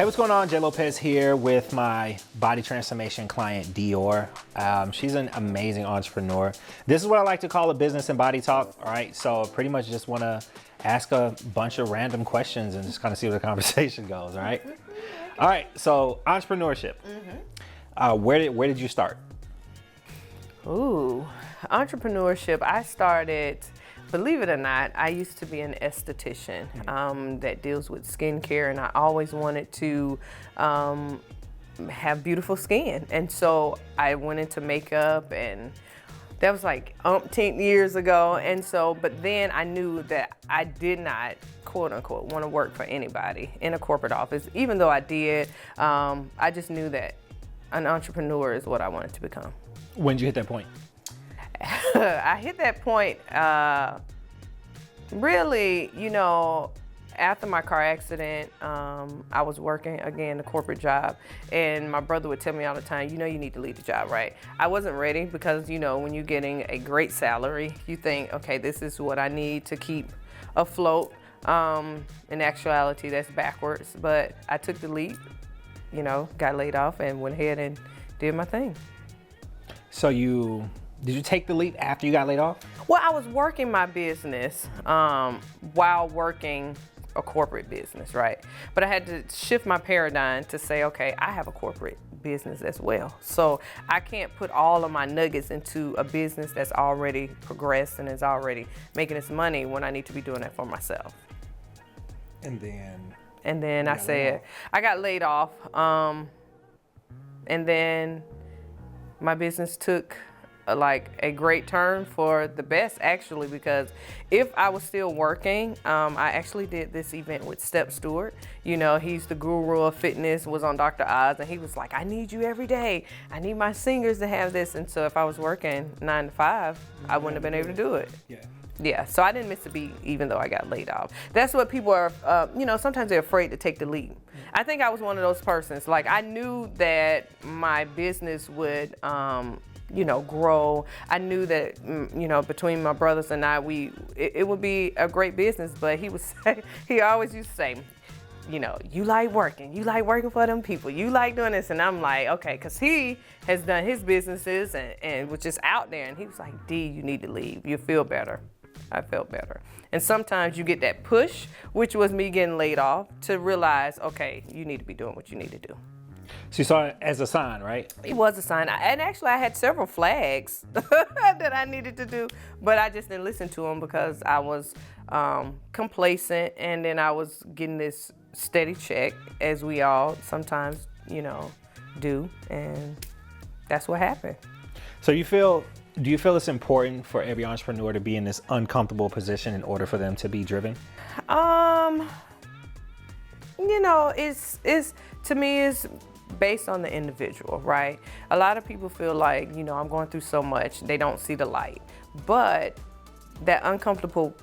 Hey, what's going on? Jay Lopez here with my body transformation client, Dior. She's an amazing entrepreneur. This is what I like to call a business and body talk, all right? So pretty much just want to ask a bunch of random questions and just kind of see where the conversation goes, all right? All right, so entrepreneurship. Where did you start? Ooh, entrepreneurship. I started, believe it or not, I used to be an esthetician that deals with skincare, and I always wanted to have beautiful skin. And so I went into makeup, and that was like umpteen years ago. And so, but then I knew that I did not, quote unquote, want to work for anybody in a corporate office. Even though I did, I just knew that an entrepreneur is what I wanted to become. When did you hit that point? I hit that point really, after my car accident. I was working again a corporate job, and my brother would tell me all the time, you need to leave the job, right? I wasn't ready because, when you're getting a great salary, you think, okay, this is what I need to keep afloat. In actuality, that's backwards, but I took the leap, got laid off and went ahead and did my thing. So did you take the leap after you got laid off? Well, I was working my business while working a corporate business, right? But I had to shift my paradigm to say, okay, I have a corporate business as well. So I can't put all of my nuggets into a business that's already progressed and is already making its money when I need to be doing that for myself. And then I said, I got laid off. And then my business took a great turn for the best, actually, because if I was still working, I actually did this event with Step Stewart. He's the guru of fitness, was on Dr. Oz, and he was like, I need you every day. I need my singers to have this. And so if I was working 9 to 5, I wouldn't have been able to do it. Yeah, so I didn't miss a beat, even though I got laid off. That's what people are, sometimes they're afraid to take the leap. I think I was one of those persons. Like, I knew that my business would, grow. I knew that, between my brothers and I, it would be a great business. But he always used to say, you like working for them people. You like doing this. And I'm like, okay, because he has done his businesses and was just out there. And he was like, D, you need to leave. You feel better. I felt better. And sometimes you get that push, which was me getting laid off, to realize, okay, you need to be doing what you need to do. So you saw it as a sign, right? It was a sign. And actually, I had several flags that I needed to do, but I just didn't listen to them because I was complacent, and then I was getting this steady check, as we all sometimes, do, and that's what happened. So do you feel it's important for every entrepreneur to be in this uncomfortable position in order for them to be driven? It's to me, it's based on the individual, right? A lot of people feel like, I'm going through so much, they don't see the light. But that uncomfortable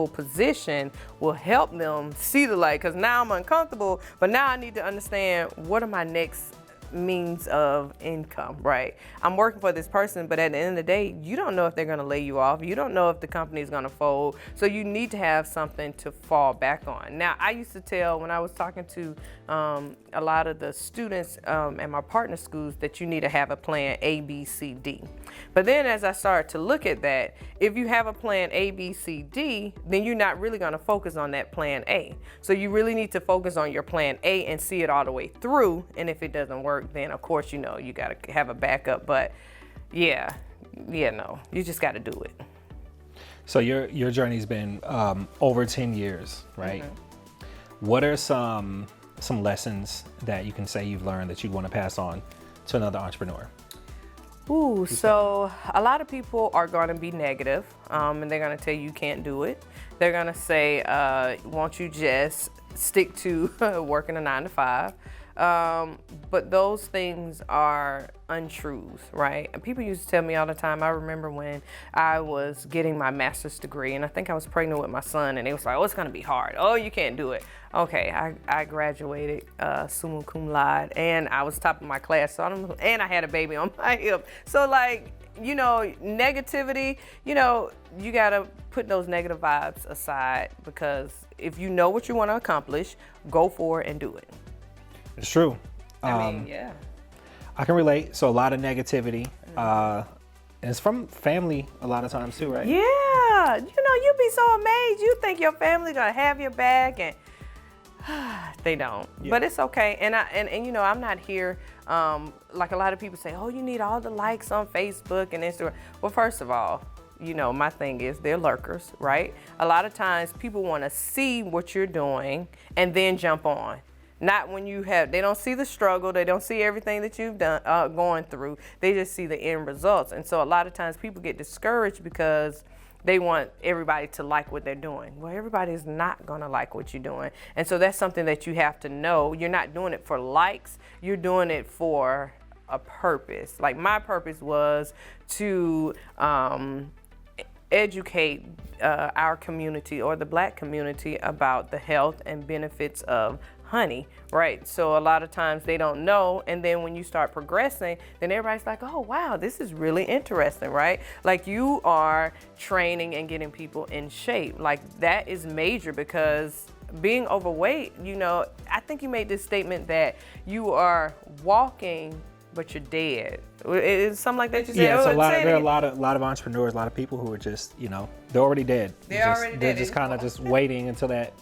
position will help them see the light, because now I'm uncomfortable, but now I need to understand, what are my next means of income, right? I'm working for this person, but at the end of the day, you don't know if they're going to lay you off. You don't know if the company is going to fold. So you need to have something to fall back on. Now, I used to tell, when I was talking to a lot of the students at my partner schools, that you need to have a plan A, B, C, D. But then as I started to look at that, if you have a plan A, B, C, D, then you're not really going to focus on that plan A. So you really need to focus on your plan A and see it all the way through. And if it doesn't work, then of course, you got to have a backup. But no, you just got to do it. So your journey's been over 10 years, right? Mm-hmm. What are some lessons that you can say you've learned that you'd want to pass on to another entrepreneur? So a lot of people are going to be negative, and they're going to tell you can't do it. They're going to say, won't you just stick to working a 9 to 5? But those things are untruths, right? And people used to tell me all the time. I remember when I was getting my master's degree, and I think I was pregnant with my son, and it was like, oh, it's going to be hard. Oh, you can't do it. Okay, I graduated summa cum laude, and I was top of my class, and I had a baby on my hip. So negativity, you got to put those negative vibes aside, because if you know what you want to accomplish, go for it and do it. It's true. I mean, yeah. I can relate. So a lot of negativity. And it's from family a lot of times too, right? Yeah, you'd be so amazed. You think your family gonna have your back, and they don't. Yeah. But it's okay. And I'm not here. Like a lot of people say, oh, you need all the likes on Facebook and Instagram. Well, first of all, my thing is they're lurkers, right? A lot of times people want to see what you're doing and then jump on. Not when they don't see the struggle, they don't see everything that you've done, going through. They just see the end results. And so a lot of times people get discouraged because they want everybody to like what they're doing. Well, everybody's not gonna like what you're doing. And so that's something that you have to know. You're not doing it for likes, you're doing it for a purpose. Like my purpose was to educate our community, or the Black community, about the health and benefits of honey, right? So a lot of times they don't know, and then when you start progressing, then everybody's like, oh wow, this is really interesting, right? Like you are training and getting people in shape. Like that is major, because being overweight, I think you made this statement that you are walking but you're dead. It's something like that you said. Yeah, so there are a lot of entrepreneurs, a lot of people who are just, they're already dead. They're just kind of just waiting until that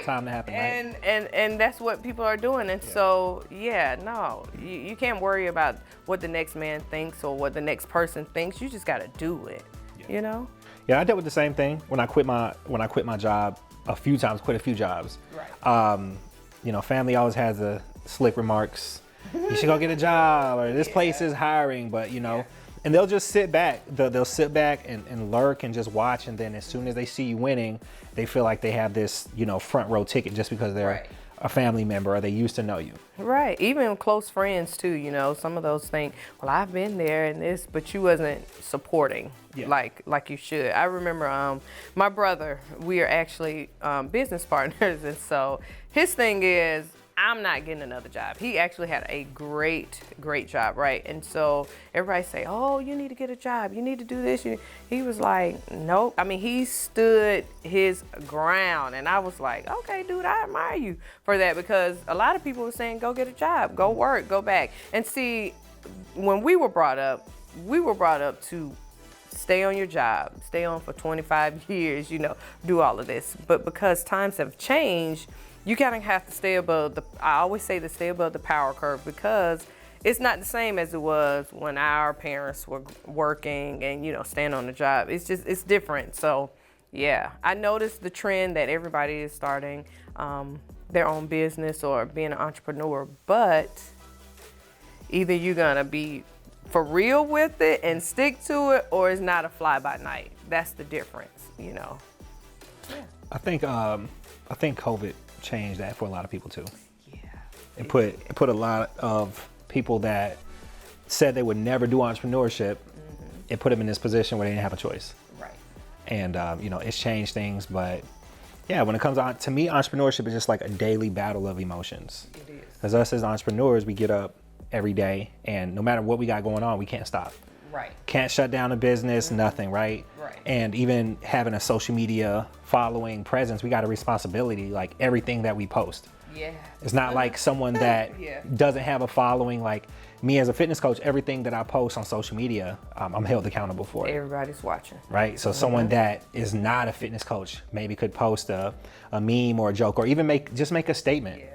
time to happen, right? And that's what people are doing. And so, you can't worry about what the next man thinks or what the next person thinks. You just got to do it, Yeah, I dealt with the same thing when I quit my job a few times, quit a few jobs. Right. Family always has the slick remarks. You should go get a job, or this place is hiring, but and they'll just sit back. They'll sit back and lurk and just watch, and then as soon as they see you winning, they feel like they have this, front row ticket just because they're a family member or they used to know you. Right. Even close friends too, some of those think, well, I've been there and this, but you wasn't supporting like you should. I remember my brother, we are actually business partners, and so his thing is, I'm not getting another job. He actually had a great job, right? And so everybody say, oh, you need to get a job. You need to do this. He was like, nope. I mean, he stood his ground. And I was like, okay, dude, I admire you for that, because a lot of people were saying, go get a job, go work, go back. And see, when we were brought up to stay on your job, stay on for 25 years, do all of this. But because times have changed, you kind of have to stay above I always say to stay above the power curve, because it's not the same as it was when our parents were working and, staying on the job. It's different. So yeah, I noticed the trend that everybody is starting their own business or being an entrepreneur, but either you're gonna be for real with it and stick to it, or it's not a fly by night. That's the difference, Yeah. I think COVID changed that for a lot of people too. Yeah. It put a lot of people that said they would never do entrepreneurship. It put them in this position where they didn't have a choice. Right. And it's changed things, but yeah, when it comes on to me, entrepreneurship is just like a daily battle of emotions. It is. Because us as entrepreneurs, we get up every day, and no matter what we got going on, we can't stop. Right. Can't shut down a business, nothing, right? Right. And even having a social media following presence, we got a responsibility, like everything that we post. Yeah. It's not like someone that doesn't have a following. Like me as a fitness coach, everything that I post on social media, I'm held accountable for it. Everybody's watching. Right? So someone that is not a fitness coach maybe could post a meme or a joke, or even make a statement. Yeah.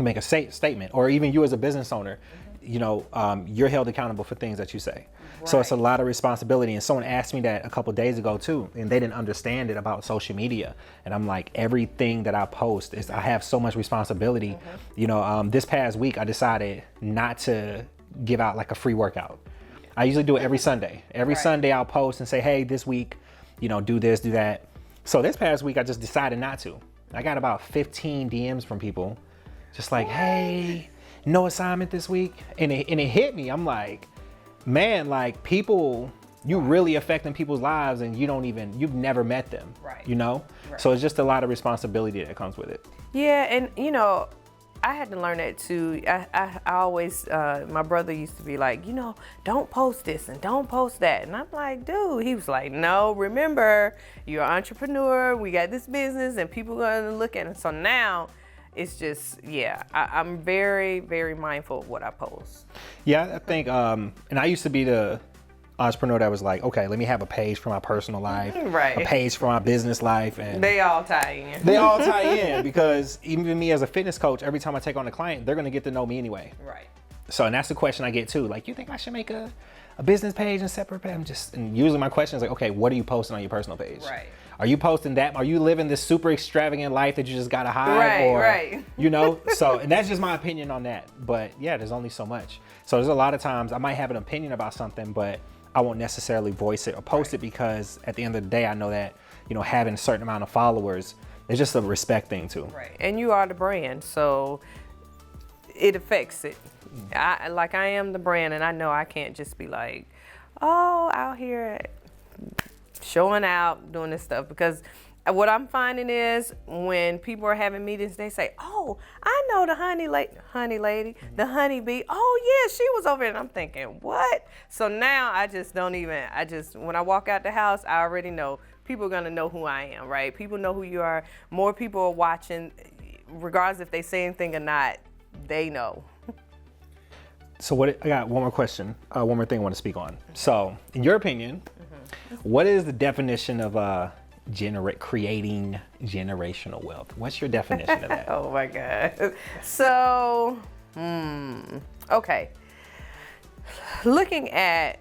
Make a statement, or even you as a business owner, you're held accountable for things that you say. Right. So it's a lot of responsibility. And someone asked me that a couple of days ago too, and they didn't understand it about social media. And I'm like, everything that I post I have so much responsibility. This past week I decided not to give out like a free workout. I usually do it every Sunday. Every Sunday I'll post and say, hey, this week, do this, do that. So this past week I just decided not to. I got about 15 DMs from people just like, hey, no assignment this week. And it hit me. I'm like, man, like people, you really affecting people's lives and you've never met them, right. Right. So it's just a lot of responsibility that comes with it. Yeah. And I had to learn that too. I always, my brother used to be like, don't post this and don't post that. And I'm like, dude, he was like, no, remember, you're an entrepreneur. We got this business and people are going to look at it. So now it's just, yeah, I'm very, very mindful of what I post. Yeah, I think, and I used to be the entrepreneur that was like, okay, let me have a page for my personal life, Right. a page for my business life, and They all tie in. they all tie in because even me as a fitness coach, every time I take on a client, they're gonna get to know me anyway. Right. So, and that's the question I get too. Like, you think I should make a business page and separate page? And usually my question is like, okay, what are you posting on your personal page? Right. Are you posting that? Are you living this super extravagant life that you just gotta hide? Right, or, right. You know, so, and that's just my opinion on that. But yeah, there's only so much. So there's a lot of times I might have an opinion about something, but I won't necessarily voice it or post it because at the end of the day, I know that, you know, having a certain amount of followers is just a respect thing too. Right. And you are the brand, so it affects it. I am the brand, and I know I can't just be like, oh, out here showing out, doing this stuff, because what I'm finding is when people are having meetings, they say, oh, I know the honey lady, the honey bee. Oh yeah, she was over there. And I'm thinking, what? So now when I walk out the house, I already know people are gonna know who I am, right? People know who you are. More people are watching, regardless if they say anything or not, they know. So I got one more question, one more thing I want to speak on. So in your opinion, what is the definition of creating generational wealth? What's your definition of that? Oh my God. So, okay. Looking at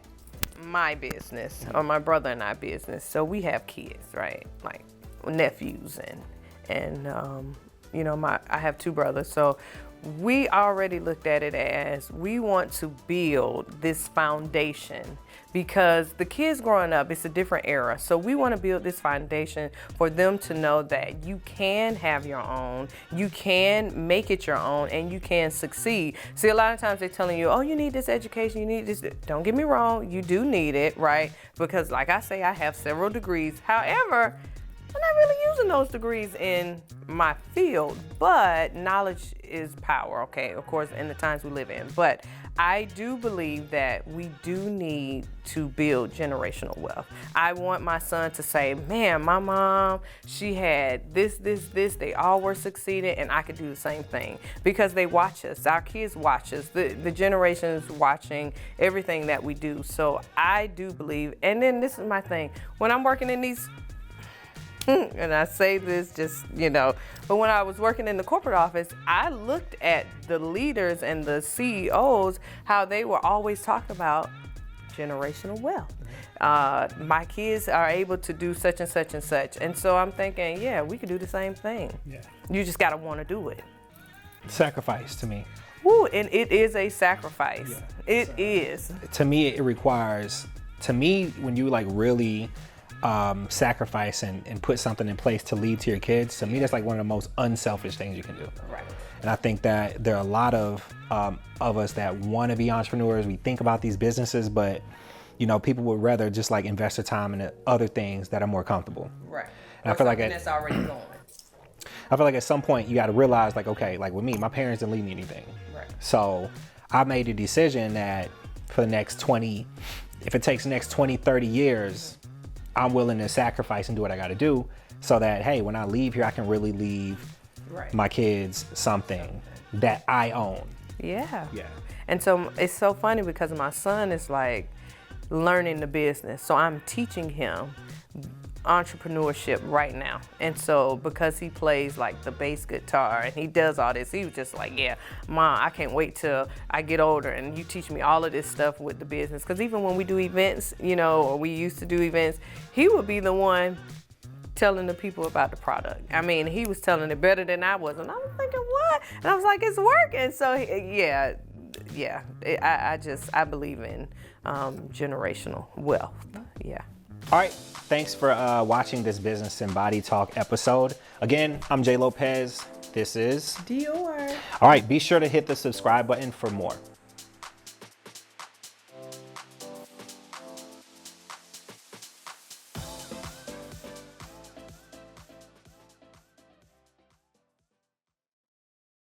my business, or my brother and I business, so we have kids, right? Like nephews and you know, I have two brothers, so we already looked at it as we want to build this foundation because the kids growing up, it's a different era. So we want to build this foundation for them to know that you can have your own, you can make it your own, and you can succeed. See, a lot of times they're telling you, oh, you need this education, you need this. Don't get me wrong, you do need it, right? Because like I say, I have several degrees. However, I'm not really using those degrees in my field, but knowledge is power, okay? Of course, in the times we live in. But I do believe that we do need to build generational wealth. I want my son to say, man, my mom, she had this. They all were succeeded, and I could do the same thing. Because they watch us. Our kids watch us. The generations watching everything that we do. So I do believe, and then this is my thing. When I'm working in these, and I say this just, you know, but when I was working in the corporate office, I looked at the leaders and the CEOs, how they were always talking about generational wealth. My kids are able to do such and such and such. And so I'm thinking, yeah, we could do the same thing. Yeah. You just got to want to do it. Sacrifice to me. Woo, and it is a sacrifice. Yeah, it is. To me, it requires, when you like really sacrifice and put something in place to lead to your kids, to me that's like one of the most unselfish things you can do. Right. And I think that there are a lot of us that want to be entrepreneurs. We think about these businesses, but you know, people would rather just like invest their time in other things that are more comfortable. Right. And I feel like that's already going. I feel like at some point you got to realize, like, okay, like with me, my parents didn't leave me anything. Right. So I made a decision that for the next 20, if it takes the next 20, 30 years, I'm willing to sacrifice and do what I got to do so that, hey, when I leave here, I can really leave my kids something that I own. Yeah. Yeah. And so it's so funny because my son is like learning the business. So I'm teaching him entrepreneurship right now. And so because he plays like the bass guitar and he does all this, he was just like, yeah, Mom, I can't wait till I get older and you teach me all of this stuff with the business. Because even when we do events, you know, or we used to do events, he would be the one telling the people about the product. I mean, he was telling it better than I was. And I was thinking, what? And I was like, it's working. So I believe in generational wealth. Yeah. All right. Thanks for watching this Business and Body Talk episode. Again, I'm Jay Lopez. This is Dior. All right. Be sure to hit the subscribe button for more.